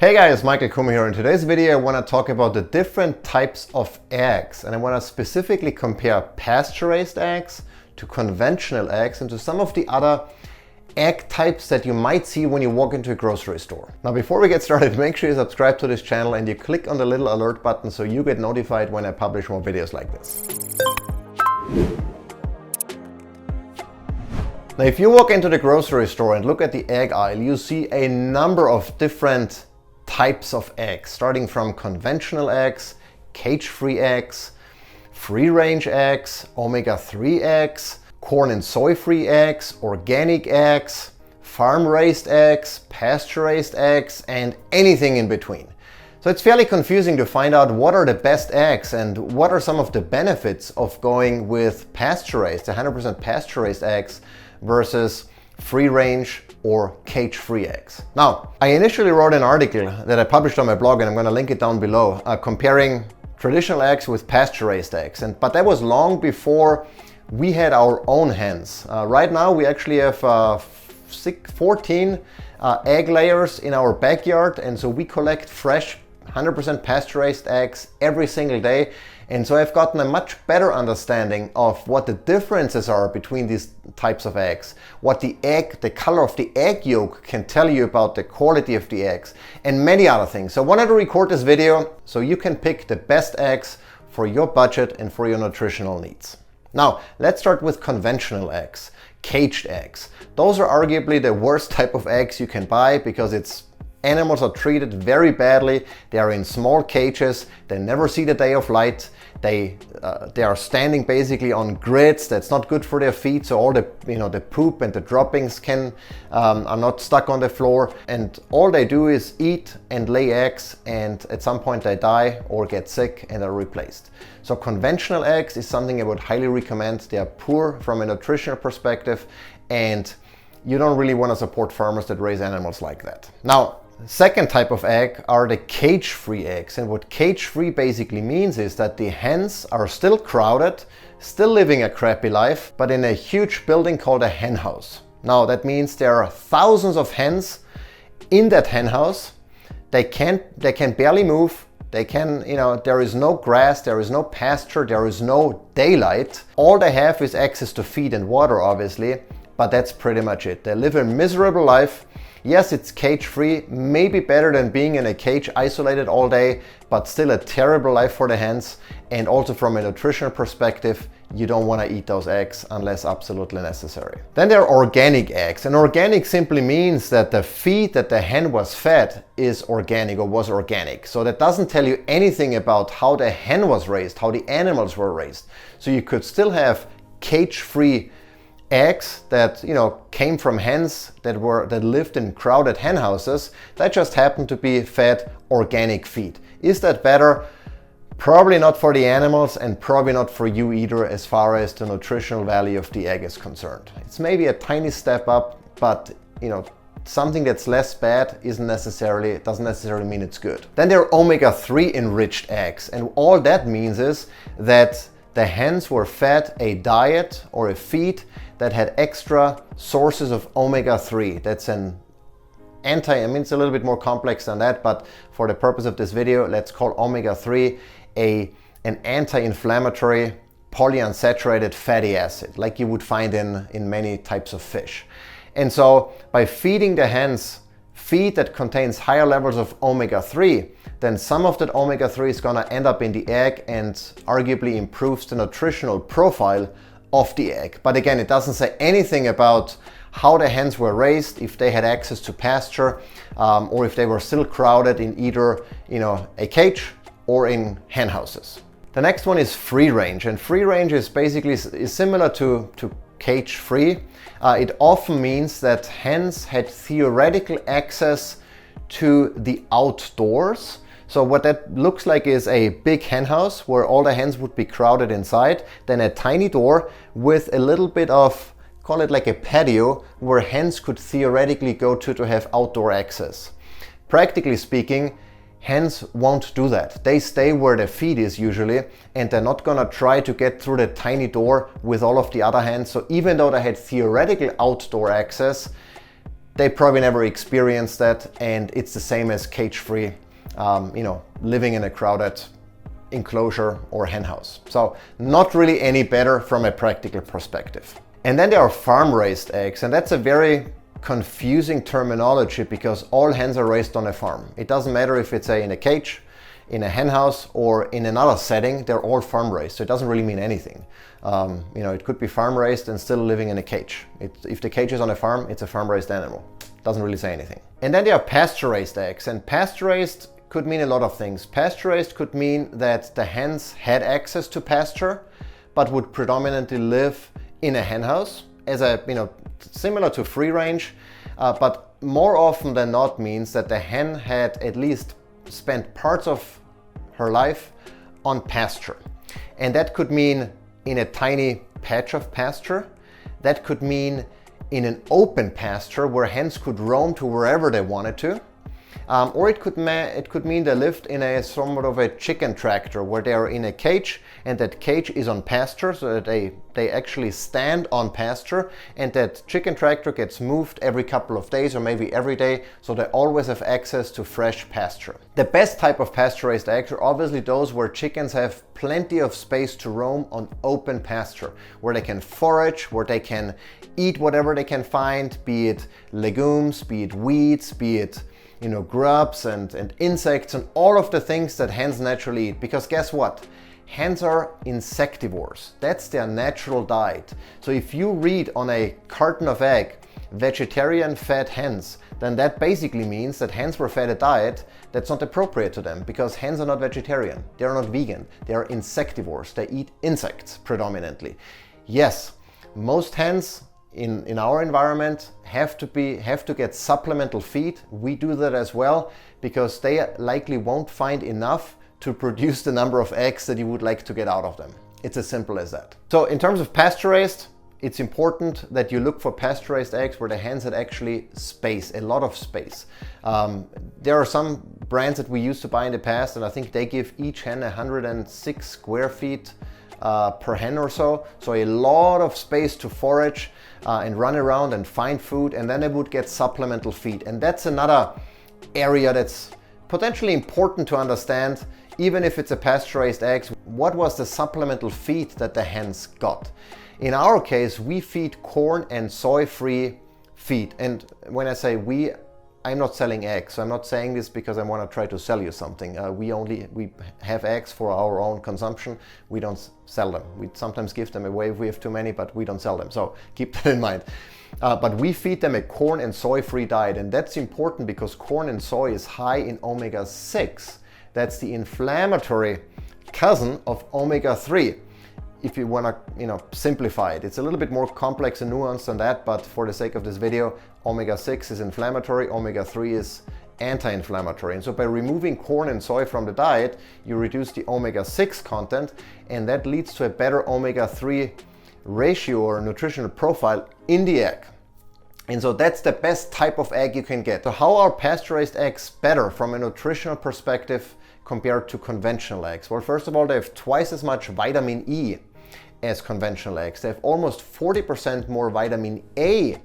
Hey guys, Michael Kummer here. In today's video I want to talk about the different types of eggs, and I want to specifically compare pasture-raised eggs to conventional eggs and to some of the other egg types that you might see when you walk into a grocery store. Now before we get started, make sure you subscribe to this channel and you click on the little alert button so you get notified when I publish more videos like this. Now if you walk into the grocery store and look at the egg aisle, you see a number of different types of eggs, starting from conventional eggs, cage-free eggs, free-range eggs, omega-3 eggs, corn and soy-free eggs, organic eggs, farm-raised eggs, pasture-raised eggs, and anything in between. So it's fairly confusing to find out what are the best eggs and what are some of the benefits of going with pasture-raised, 100% pasture-raised eggs versus free-range or cage-free eggs. Now, I initially wrote an article that I published on my blog, and I'm going to link it down below, comparing traditional eggs with pasture-raised eggs. But that was long before we had our own hens. Right now, we actually have 14 egg layers in our backyard, and so we collect fresh 100% pasture-raised eggs every single day. And so I've gotten a much better understanding of what the differences are between these types of eggs, what the color of the egg yolk can tell you about the quality of the eggs, and many other things. So I wanted to record this video so you can pick the best eggs for your budget and for your nutritional needs. Now, let's start with conventional eggs, caged eggs. Those are arguably the worst type of eggs you can buy because animals are treated very badly. They are in small cages. They never see the day of light. They are standing basically on grids. That's not good for their feet. So all the poop and the droppings are not stuck on the floor. And all they do is eat and lay eggs. And at some point they die or get sick and are replaced. So conventional eggs is something I would highly recommend. They are poor from a nutritional perspective, and you don't really want to support farmers that raise animals like that. Now, second type of egg are the cage-free eggs. And what cage-free basically means is that the hens are still crowded, still living a crappy life, but in a huge building called a hen house. Now that means there are thousands of hens in that hen house. They can barely move. There is no grass, there is no pasture, there is no daylight. All they have is access to feed and water, obviously, but that's pretty much it. They live a miserable life. Yes, it's cage-free, maybe better than being in a cage isolated all day, but still a terrible life for the hens. And also from a nutritional perspective, you don't want to eat those eggs unless absolutely necessary. Then there are organic eggs. And organic simply means that the feed that the hen was fed is organic or was organic. So that doesn't tell you anything about how the hen was raised, how the animals were raised. So you could still have cage-free eggs that came from hens that lived in crowded hen houses that just happened to be fed organic feed. Is that better? Probably not for the animals, and probably not for you either as far as the nutritional value of the egg is concerned. It's maybe a tiny step up, but something that's less bad doesn't necessarily mean it's good. Then there are omega-3 enriched eggs, and all that means is that the hens were fed a diet or a feed that had extra sources of omega-3. That's it's a little bit more complex than that, but for the purpose of this video, let's call omega-3 an anti-inflammatory polyunsaturated fatty acid, like you would find in many types of fish. And so by feeding the hens feed that contains higher levels of omega-3, then some of that omega-3 is going to end up in the egg and arguably improves the nutritional profile of the egg. But again, it doesn't say anything about how the hens were raised, if they had access to pasture, or if they were still crowded in either a cage or in hen houses. The next one is free range, and free range is basically similar to cage free. It often means that hens had theoretical access to the outdoors. So what that looks like is a big hen house where all the hens would be crowded inside, then a tiny door with a little bit of, call it like a patio, where hens could theoretically go to have outdoor access. Practically speaking, hens won't do that. They stay where the feed is usually, and they're not gonna try to get through the tiny door with all of the other hens. So even though they had theoretical outdoor access, they probably never experienced that, and it's the same as cage-free, living in a crowded enclosure or hen house. So not really any better from a practical perspective. And then there are farm-raised eggs, and that's a very confusing terminology because all hens are raised on a farm. It doesn't matter if it's in a cage, in a hen house, or in another setting, they're all farm raised. So it doesn't really mean anything. It could be farm raised and still living in a cage. If the cage is on a farm, it's a farm raised animal. Doesn't really say anything. And then there are pasture raised eggs, and pasture raised could mean a lot of things. Pasture raised could mean that the hens had access to pasture, but would predominantly live in a hen house as similar to free range, but more often than not means that the hen had at least spent parts of her life on pasture. And that could mean in a tiny patch of pasture. That could mean in an open pasture where hens could roam to wherever they wanted to. Or it could mean they lived in a somewhat of a chicken tractor where they are in a cage, and that cage is on pasture, so that they actually stand on pasture, and that chicken tractor gets moved every couple of days or maybe every day, so they always have access to fresh pasture. The best type of pasture-raised eggs are obviously those where chickens have plenty of space to roam on open pasture, where they can forage, where they can eat whatever they can find, be it legumes, be it weeds, be it grubs and insects and all of the things that hens naturally eat. Because guess what? Hens are insectivores. That's their natural diet. So if you read on a carton of egg, vegetarian fed hens, then that basically means that hens were fed a diet that's not appropriate to them, because hens are not vegetarian, they're not vegan, they are insectivores, they eat insects predominantly. Yes, most hens in our environment have to get supplemental feed. We do that as well, because they likely won't find enough to produce the number of eggs that you would like to get out of them. It's as simple as that. So in terms of pasture raised, it's important that you look for pasture raised eggs where the hens had actually space, a lot of space. There are some brands that we used to buy in the past, and I think they give each hen 106 square feet per hen or so. So a lot of space to forage and run around and find food, and then they would get supplemental feed. And that's another area that's potentially important to understand, even if it's a pasture-raised eggs. What was the supplemental feed that the hens got? In our case, we feed corn and soy-free feed. And when I say we, I'm not selling eggs. So I'm not saying this because I want to try to sell you something. We have eggs for our own consumption. We don't sell them. We sometimes give them away if we have too many, but we don't sell them. So keep that in mind. But we feed them a corn and soy-free diet. And that's important because corn and soy is high in omega-6. That's the inflammatory cousin of omega-3. If you want to simplify it, it's a little bit more complex and nuanced than that, but for the sake of this video, omega-6 is inflammatory, omega-3 is anti-inflammatory. And so by removing corn and soy from the diet, you reduce the omega-6 content, and that leads to a better omega-3 ratio or nutritional profile in the egg. And so that's the best type of egg you can get. So how are pasture-raised eggs better from a nutritional perspective compared to conventional eggs? Well, first of all, they have twice as much vitamin E as conventional eggs. They have almost 40% more vitamin A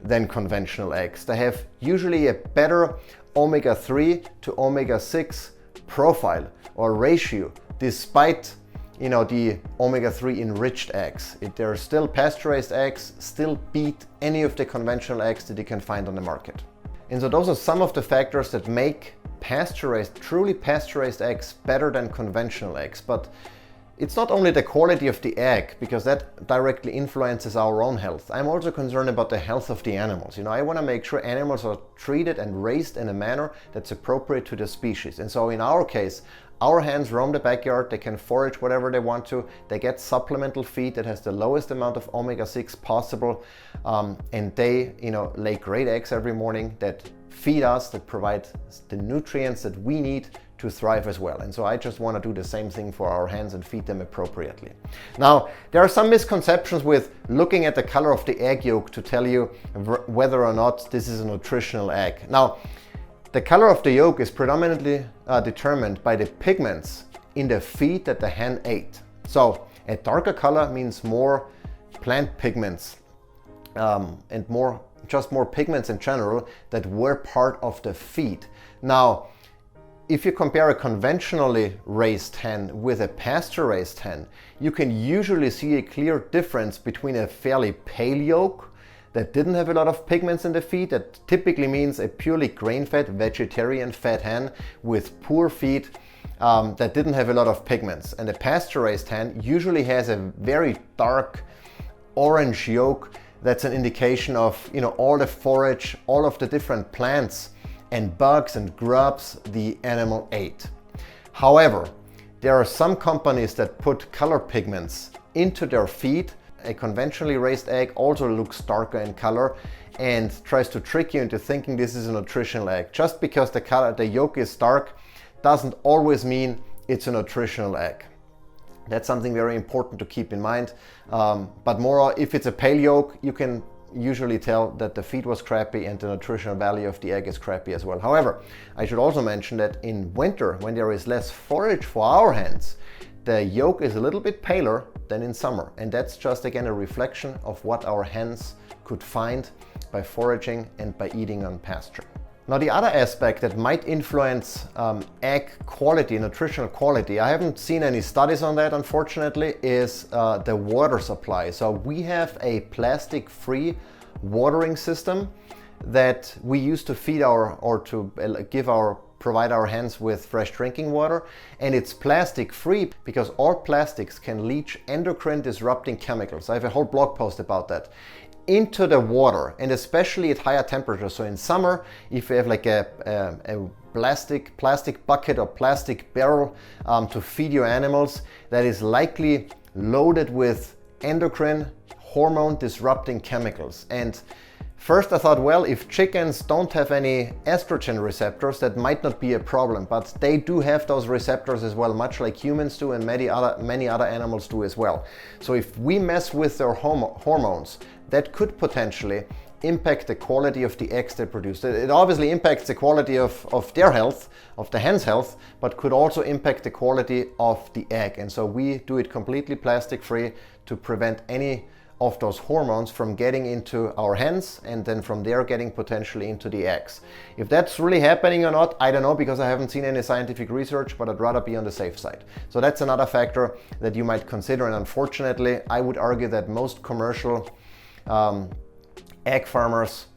than conventional eggs. They have usually a better omega-3 to omega-6 profile or ratio, despite the omega-3 enriched eggs. They're still pasture-raised eggs, still beat any of the conventional eggs that you can find on the market. And so those are some of the factors that make truly pasture-raised eggs better than conventional eggs. But it's not only the quality of the egg, because that directly influences our own health. I'm also concerned about the health of the animals. I want to make sure animals are treated and raised in a manner that's appropriate to the species. And so in our case, our hens roam the backyard, they can forage whatever they want to, they get supplemental feed that has the lowest amount of omega-6 possible, and they lay great eggs every morning that feed us, that provide the nutrients that we need to thrive as well. And so I just want to do the same thing for our hens and feed them appropriately. Now, there are some misconceptions with looking at the color of the egg yolk to tell you whether or not this is a nutritional egg. Now, the color of the yolk is predominantly determined by the pigments in the feed that the hen ate. So a darker color means more plant pigments and more just more pigments in general that were part of the feed. Now, if you compare a conventionally raised hen with a pasture-raised hen, you can usually see a clear difference between a fairly pale yolk that didn't have a lot of pigments in the feed. That typically means a purely grain-fed, vegetarian-fed hen with poor feed that didn't have a lot of pigments. And a pasture-raised hen usually has a very dark orange yolk. That's an indication of, you know, all the forage, all of the different plants and bugs and grubs the animal ate. However, there are some companies that put color pigments into their feed. A conventionally raised egg also looks darker in color and tries to trick you into thinking this is a nutritional egg. Just because the yolk is dark doesn't always mean it's a nutritional egg. That's something very important to keep in mind. But more, if it's a pale yolk, you can usually tell that the feed was crappy and the nutritional value of the egg is crappy as well. However, I should also mention that in winter, when there is less forage for our hens, the yolk is a little bit paler than in summer. And that's just again a reflection of what our hens could find by foraging and by eating on pasture. Now, the other aspect that might influence egg quality, nutritional quality, I haven't seen any studies on that, unfortunately, is the water supply. So we have a plastic-free watering system that we use to feed provide our hens with fresh drinking water. And it's plastic-free because all plastics can leach endocrine disrupting chemicals. I have a whole blog post about that, into the water, and especially at higher temperatures. So in summer, if you have like a plastic bucket or plastic barrel to feed your animals, that is likely loaded with endocrine hormone disrupting chemicals. And first I thought, well, if chickens don't have any estrogen receptors, that might not be a problem, but they do have those receptors as well, much like humans do and many other animals do as well. So if we mess with their hormones, that could potentially impact the quality of the eggs they produce. It obviously impacts the quality of their health, of the hen's health, but could also impact the quality of the egg. And so we do it completely plastic free to prevent any of those hormones from getting into our hens and then from there getting potentially into the eggs. If that's really happening or not, I don't know, because I haven't seen any scientific research, but I'd rather be on the safe side. So that's another factor that you might consider. And unfortunately, I would argue that most commercial egg farmers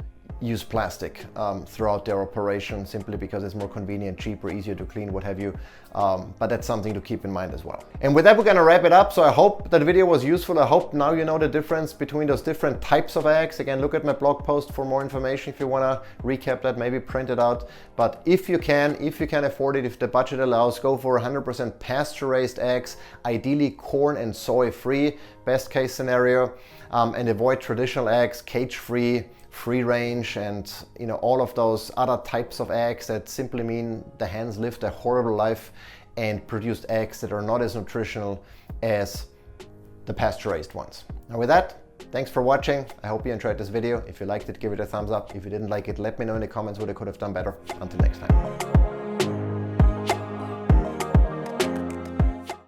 use plastic throughout their operation simply because it's more convenient, cheaper, easier to clean, what have you. But that's something to keep in mind as well. And with that, we're gonna wrap it up. So I hope that video was useful. I hope now you know the difference between those different types of eggs. Again, look at my blog post for more information if you wanna recap that, maybe print it out. But if you can afford it, if the budget allows, go for 100% pasture-raised eggs, ideally corn and soy free, best case scenario, and avoid traditional eggs, cage-free, free range, and you know, all of those other types of eggs that simply mean the hens lived a horrible life and produced eggs that are not as nutritional as the pasture-raised ones. Now with that, thanks for watching. I hope you enjoyed this video. If you liked it, give it a thumbs up. If you didn't like it, let me know in the comments what I could have done better. Until next time.